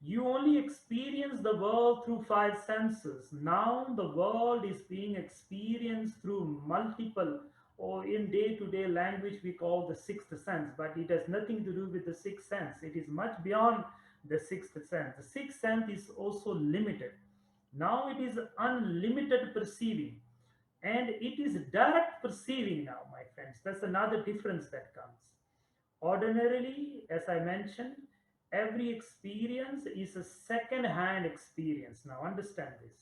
You only experience the world through five senses. Now the world is being experienced through multiple, or in day to day language we call the sixth sense, but it has nothing to do with the sixth sense. It is much beyond the sixth sense. The sixth sense is also limited. Now it is unlimited perceiving, and it is direct perceiving now, my friends. That's another difference that comes. Ordinarily, as I mentioned, every experience is a second hand experience. Now, understand this.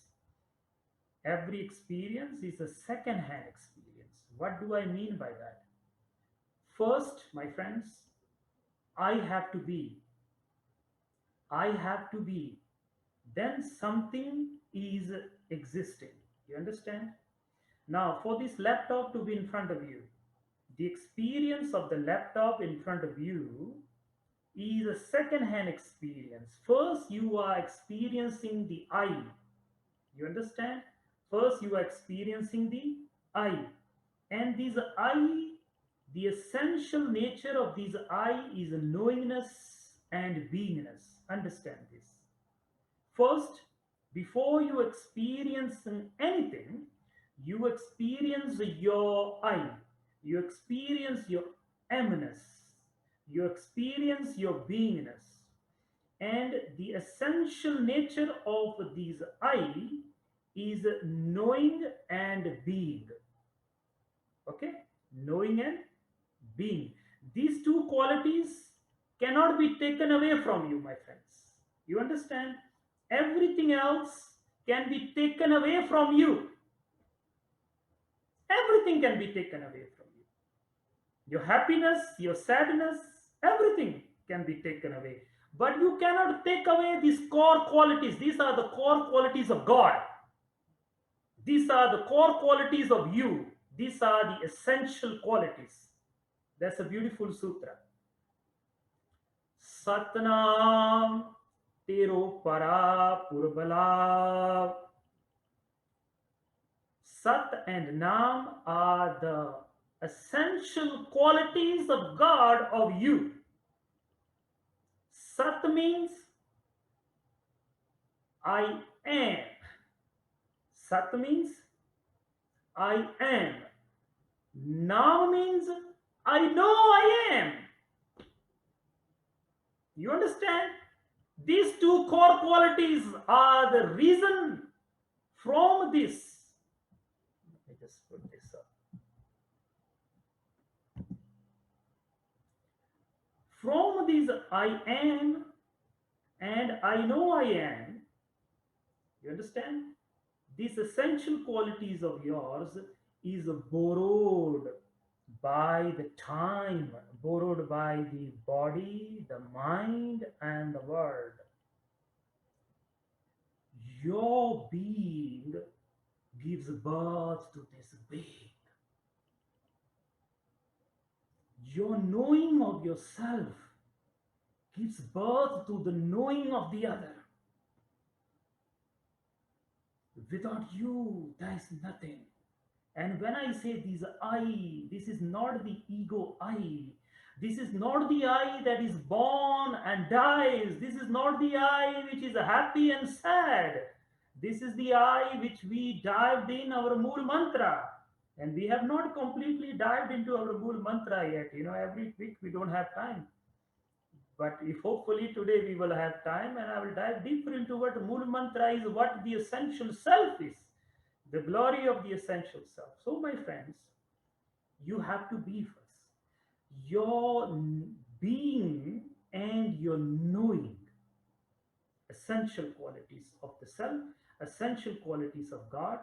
Every experience is a second hand experience. What do I mean by that? First, my friends, I have to be. I have to be. Then something is existing. You understand? Now, for this laptop to be in front of you, the experience of the laptop in front of you is a second hand experience. First, you are experiencing the I. You understand? First, you are experiencing the I. And this I, the essential nature of this I is knowingness and beingness. Understand this. First, before you experience anything, you experience your I. You experience your emness. You experience your beingness. And the essential nature of these I is knowing and being. Okay? Knowing and being. These two qualities cannot be taken away from you, my friends. You understand? Everything else can be taken away from you. Everything can be taken away from you. Your happiness, your sadness, everything can be taken away. But you cannot take away these core qualities. These are the core qualities of God. These are the core qualities of you. These are the essential qualities. That's a beautiful sutra. Satnam Tero Para Purbala. Sat and Nam are the essential qualities of God of you. Sat means I am. Sat means I am. Nam means I know I am. You understand? These two core qualities are the reason from this. Let me just put this up. From these I am and I know I am, you understand? These essential qualities of yours is borrowed by the time, borrowed by the body, the mind, and the world. Your being gives birth to this being. Your knowing of yourself gives birth to the knowing of the other. Without you, there is nothing. And when I say this I, this is not the ego I. This is not the I that is born and dies. This is not the I which is happy and sad. This is the I which we dived in our Mool Mantra. And we have not completely dived into our Mool Mantra yet. You know, every week we don't have time. But if hopefully today we will have time, and I will dive deeper into what Mool Mantra is, what the essential self is, the glory of the essential self. So, my friends, you have to be first. Your being and your knowing, essential qualities of the self, essential qualities of God,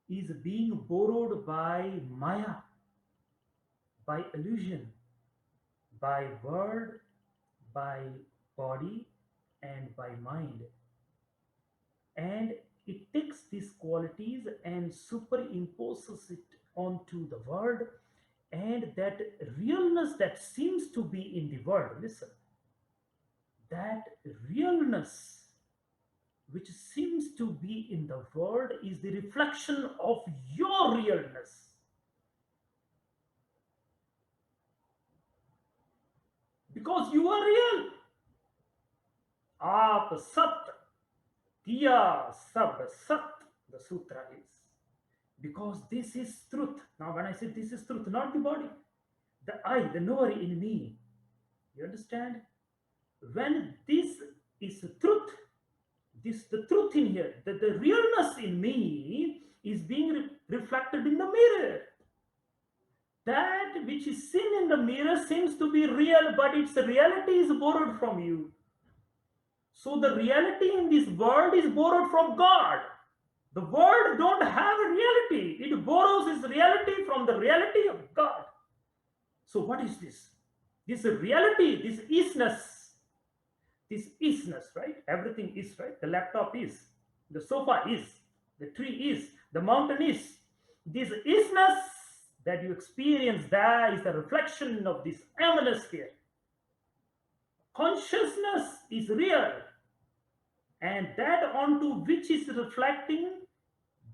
is being borrowed by Maya, by illusion, by word, by body, and by mind. And it takes these qualities and superimposes it onto the world, and that realness that seems to be in the world, listen, that realness which seems to be in the world is the reflection of your realness. Because you are real. आप सत, Diya Sab Sat, the sutra is. Because this is truth. Now, when I say this is truth, not the body, the I, the knower in me. You understand? When this is truth, this the truth in here, the realness in me is being reflected in the mirror. That which is seen in the mirror seems to be real, but its reality is borrowed from you. So the reality in this world is borrowed from God. The world don't have a reality. It borrows its reality from the reality of God. So what is this? This reality, this isness, right? Everything is, right? The laptop is, the sofa is, the tree is, the mountain is. This isness that you experience there is the reflection of this eminence here. Consciousness is real, and that onto which is reflecting,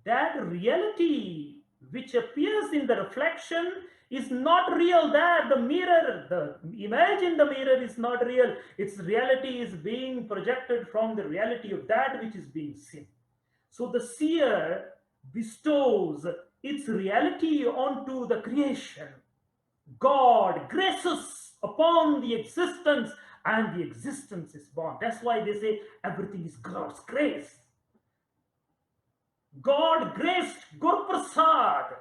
that reality which appears in the reflection is not real. There, the mirror, the image in the mirror is not real. Its reality is being projected from the reality of that which is being seen. So the seer bestows its reality onto the creation. God graces upon the existence, and the existence is born. That's why they say everything is God's grace. God graced Gur Prasad.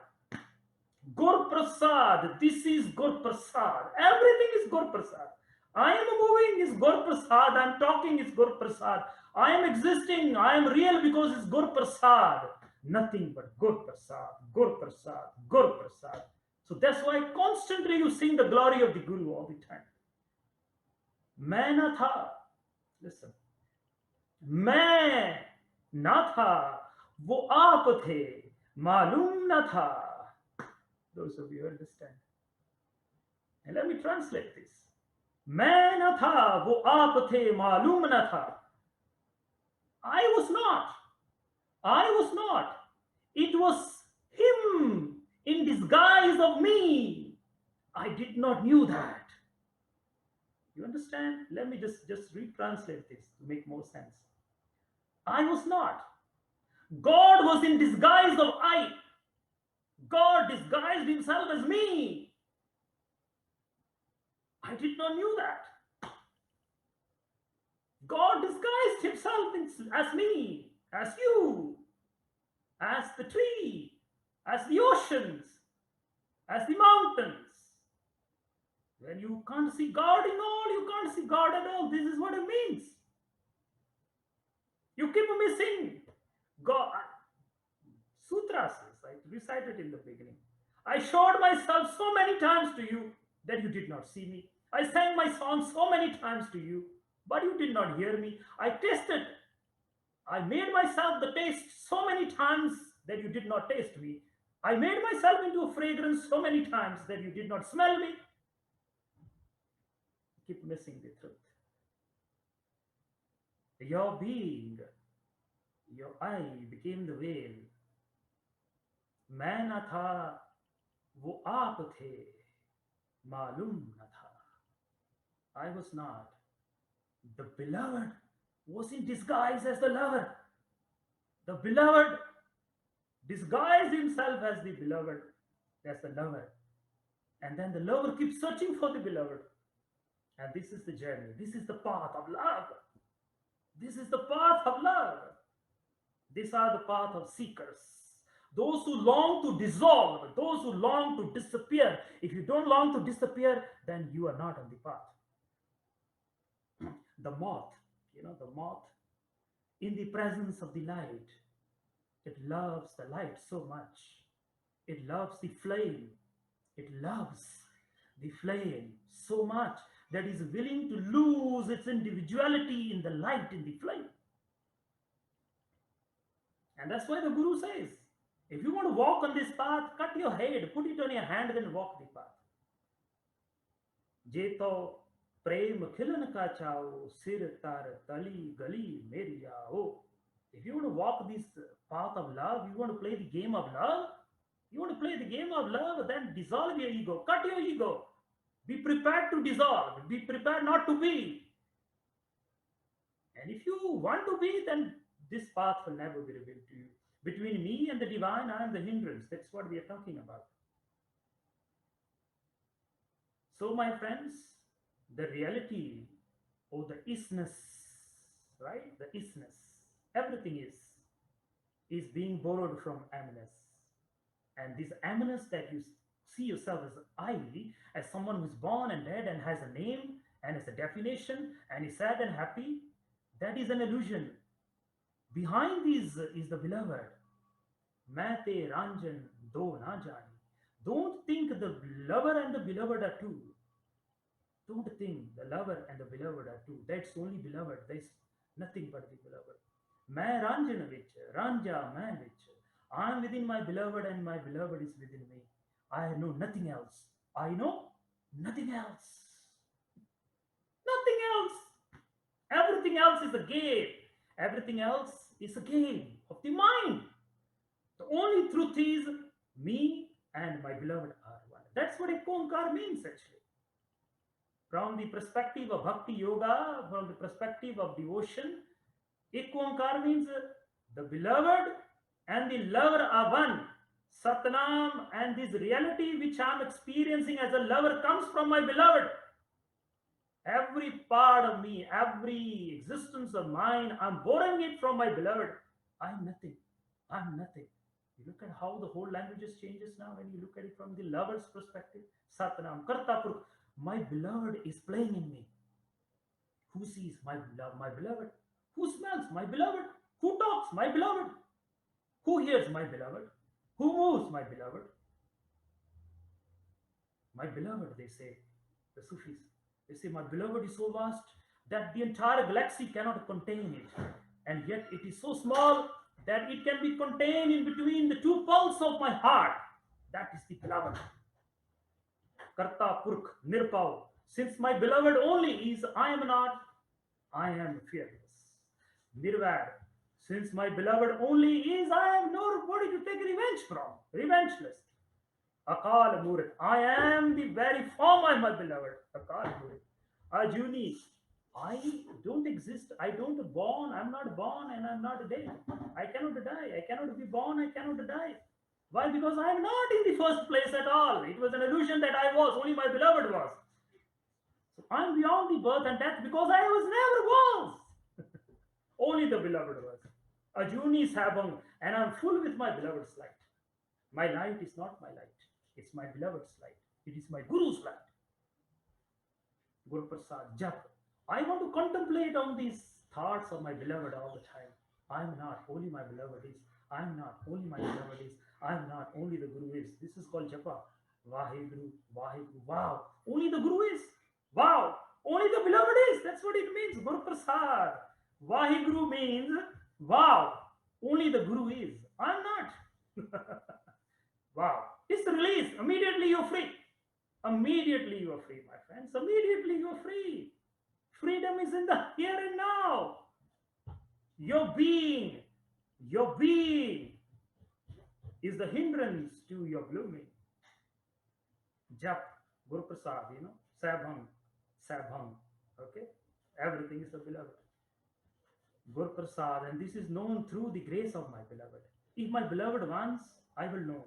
Gur Prasad. This is Gur Prasad. Everything is Gur Prasad. I am moving is Gur Prasad. I am talking is Gur Prasad. I am existing. I am real because it's Gur Prasad. Nothing but Gur Prasad. Gur Prasad. Gur Prasad. So that's why constantly you sing the glory of the Guru all the time. मैं न था, listen, मैं न था, वो आप थे, मालूम न था. Those of you who understand. And let me translate this. मैं न था, वो आप थे, मालूम न था. I was not. I was not. It was him in disguise of me. I did not knew that. You understand? Let me just retranslate this to make more sense. I was not. God was in disguise of I. God disguised himself as me. I did not knew that. God disguised himself as me, as you, as the tree, as the oceans, as the mountains. When you can't see God in all, you can't see God at all. This is what it means. You keep missing God. Sutra says, I recited in the beginning. I showed myself so many times to you that you did not see me. I sang my song so many times to you, but you did not hear me. I tasted. I made myself the taste so many times that you did not taste me. I made myself into a fragrance so many times that you did not smell me. Keep missing the truth. Your being, your I became the veil. मैं न था, वो आप थे, मालूम न था. I was not. The beloved was in disguise as the lover. The beloved disguised himself as the beloved, as the lover. And then the lover keeps searching for the beloved. And this is the journey. This is the path of love. This is the path of love. These are the path of seekers. Those who long to dissolve, those who long to disappear. If you don't long to disappear, then you are not on the path. The moth, the moth, in the presence of the light, it loves the light so much. It loves the flame. It loves the flame so much that is willing to lose its individuality in the light, in the flame. And that's why the Guru says, if you want to walk on this path, cut your head, put it on your hand, then walk the path. Jeto prem khilan ka chao, sir tar tali gali meri jao. If you want to walk this path of love, you want to play the game of love, then dissolve your ego, cut your ego. Be prepared to dissolve. Be prepared not to be. And if you want to be, then this path will never be revealed to you. Between me and the divine, I am the hindrance. That's what we are talking about. So, my friends, the reality or the isness, right? The isness, everything is being borrowed from aminus. And this aminus that you see yourself as I, as someone who's born and dead and has a name and has a definition and is sad and happy, that is an illusion. Behind these is the beloved. मैं ते ranjan do na jani. Don't think the lover and the beloved are two. Don't think the lover and the beloved are two. That's only beloved. There's nothing but the beloved. मैं ranjan vich, ranja मैं vich. I am within my beloved and my beloved is within me. I know nothing else. I know nothing else. Nothing else. Everything else is a game. Everything else is a game of the mind. The only truth is me and my beloved are one. That's what Ekonkar means actually. From the perspective of Bhakti Yoga, from the perspective of devotion, Ekonkar means the beloved and the lover are one. Satnam and this reality which I am experiencing as a lover comes from my beloved. Every part of me, every existence of mine, I'm borrowing it from my beloved. I'm nothing. I'm nothing. You look at how the whole languages changes now when you look at it from the lover's perspective. Satnam, Kartapur. My beloved is playing in me. Who sees my beloved? Who smells my beloved? Who talks my beloved? Who hears my beloved? Who moves my beloved? My beloved, they say, the Sufis. They say, my beloved is so vast that the entire galaxy cannot contain it. And yet it is so small that it can be contained in between the two pulses of my heart. That is the beloved. Karta Purk Nirpau. Since my beloved only is I am not, I am fearless. Nirvad. Since my beloved only is I am nobody to take revenge from. Revengeless. Akal Murit. I am the very form of my beloved. Akal Murit. Ajuni. I don't exist. I don't born. I'm not born and I'm not dead. I cannot die. I cannot be born. I cannot die. Why? Because I am not in the first place at all. It was an illusion that I was. Only my beloved was. So I'm beyond the birth and death because I was never was. Only the beloved was. Ajuni Sabang, and I'm full with my beloved's light. My light is not my light. It's my beloved's light. It is my Guru's light. Guru Prasad, Jap. I want to contemplate on these thoughts of my beloved all the time. I'm not, only my beloved is. I'm not, only my beloved is. I'm not, only the Guru is. This is called Japa. Vaheguru, Vaheguru. Wow. Only the Guru is. Wow. Only the beloved is. That's what it means. Guru Prasad. Vaheguru means, wow. Only the Guru is. I'm not. Wow. It's release. Immediately you're free. Immediately you are free, my friends. Immediately you are free. Freedom is in the here and now. Your being is the hindrance to your blooming. Jap, Guru Prasad, Sabham, okay? Everything is the beloved. Guru Prasad, and this is known through the grace of my beloved. If my beloved wants, I will know.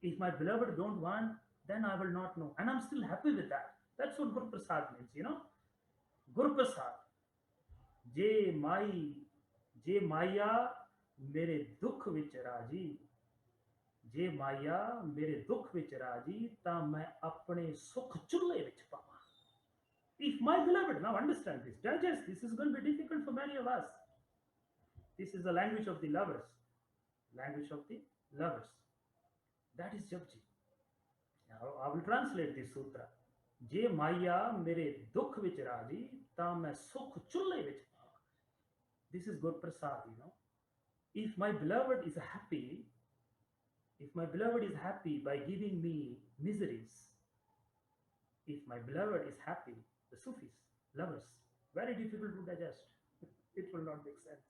If my beloved don't want, then I will not know. And I'm still happy with that. That's what Guru Prasad means, Guru Prasad. Je Maya mere dukh vich raji. Je Maya mere dukh vich raji, ta main apne sukh chulle vich pawa. If my beloved, now understand this, digest, this is going to be difficult for many of us. This is the language of the lovers. Language of the lovers. That is Jap Ji. Now I will translate this sutra. Je Maya mere dukh vich raji, ta main sukh chulle vich pawa. This is Guru Prasad, If my beloved is happy, by giving me miseries, if my beloved is happy, the Sufis, lovers, very difficult to digest. It will not make sense.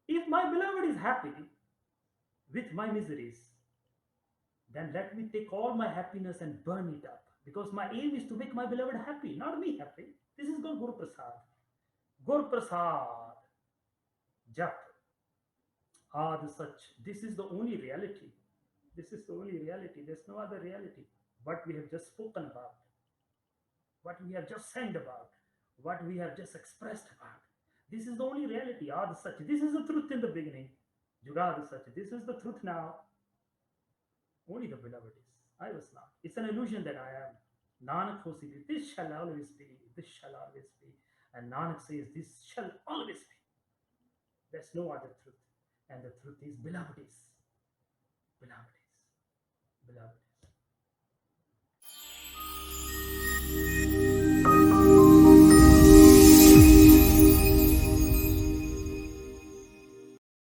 If my beloved is happy with my miseries, then let me take all my happiness and burn it up. Because my aim is to make my beloved happy, not me happy. This is called Guru Prasad. Gur Prasad, Jap, Ad Sach. This is the only reality. This is the only reality. There's no other reality. What we have just spoken about, what we have just sang about, what we have just expressed about. This is the only reality. Ad Sach. This is the truth in the beginning. Jugad Sach. This is the truth now. Only the beloved is. I was not. It's an illusion that I am. Nanak Hosili, this shall always be, this shall always be. And Nanak says, this shall always be. There's no other truth. And the truth is, beloved is, beloved is, beloved is.